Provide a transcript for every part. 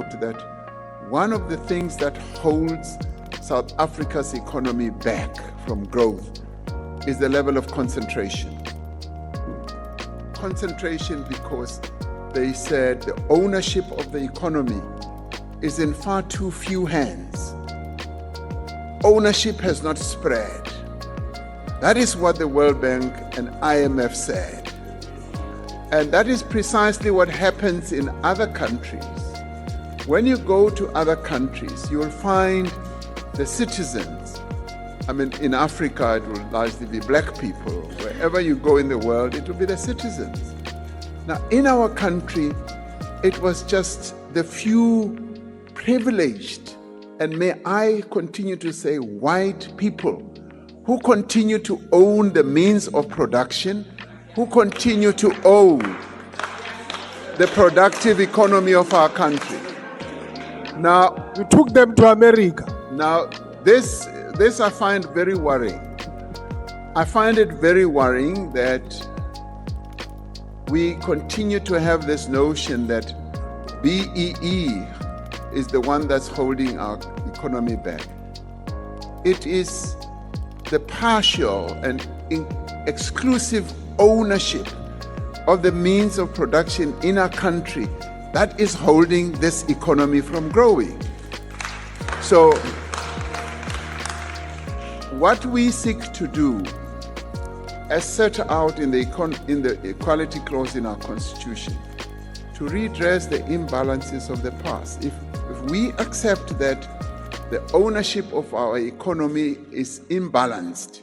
that one of the things that holds South Africa's economy back from growth is the level of concentration. Concentration because they said the ownership of the economy is in far too few hands. Ownership has not spread. That is what the World Bank and IMF said. And that is precisely what happens in other countries. When you go to other countries, you will find the citizens. I mean, in Africa, it will largely be black people. Wherever you go in the world, it will be the citizens. Now, in our country, it was just the few privileged, and may I continue to say white people, who continue to own the means of production, who continue to own the productive economy of our country. Now, you took them to America. Now, this I find very worrying. I find it very worrying that we continue to have this notion that BEE is the one that's holding our economy back. It is the partial and exclusive ownership of the means of production in our country that is holding this economy from growing. So, what we seek to do, as set out in the equality clause in our Constitution, to redress the imbalances of the past. If we accept that the ownership of our economy is imbalanced,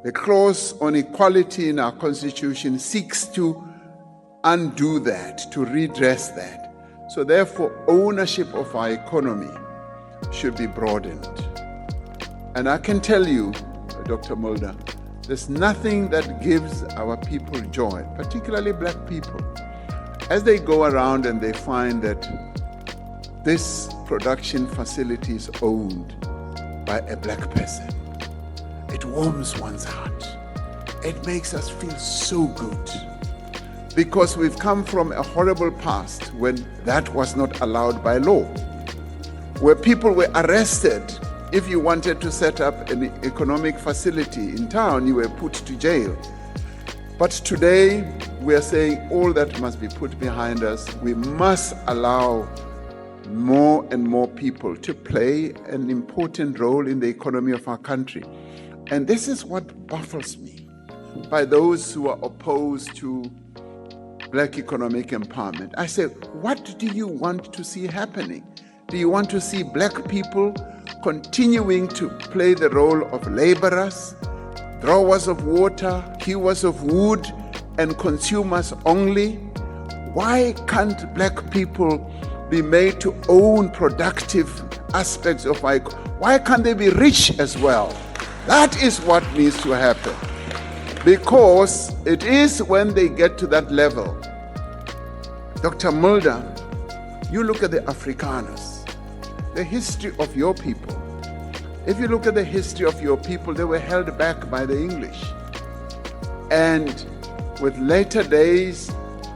the clause on equality in our Constitution seeks to undo that, to redress that. So therefore, ownership of our economy should be broadened. And I can tell you, Dr. Mulder, there's nothing that gives our people joy, particularly black people, as they go around and they find that this production facility is owned by a black person. It warms one's heart. It makes us feel so good, because we've come from a horrible past when that was not allowed by law, where people were arrested. If you wanted to set up an economic facility in town, you were put to jail. But today, we are saying all that must be put behind us. We must allow more and more people to play an important role in the economy of our country. And this is what baffles me by those who are opposed to black economic empowerment. I say, what do you want to see happening? Do you want to see black people continuing to play the role of laborers, drawers of water, hewers of wood, and consumers only? Why can't black people be made to own productive aspects of our economy? Why can't they be rich as well? That is what needs to happen. Because it is when they get to that level. Dr. Mulder, you look at the Afrikaners, the history of your people. If you look at the history of your people, they were held back by the English. And with later days,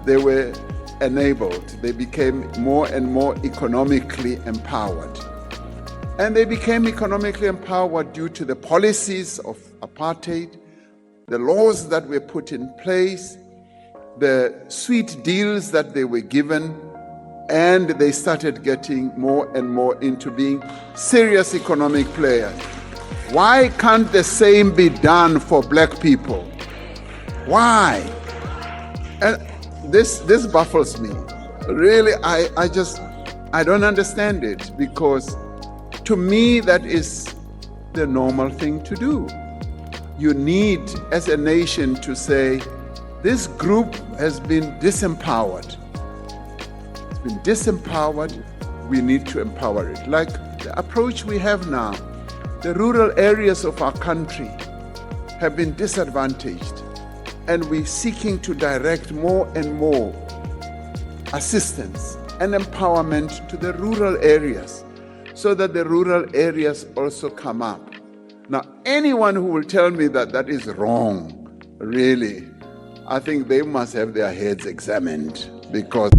they were enabled. They became more and more economically empowered. And they became economically empowered due to the policies of apartheid, the laws that were put in place, the sweet deals that they were given, and they started getting more and more into being serious economic players. Why can't the same be done for black people? Why? And this baffles me. Really, I don't understand it, because to me that is the normal thing to do. You need, as a nation, to say, this group has been disempowered. It's been disempowered, we need to empower it. Like the approach we have now, the rural areas of our country have been disadvantaged, and we're seeking to direct more and more assistance and empowerment to the rural areas, so that the rural areas also come up. Now, anyone who will tell me that that is wrong, really, I think they must have their heads examined, because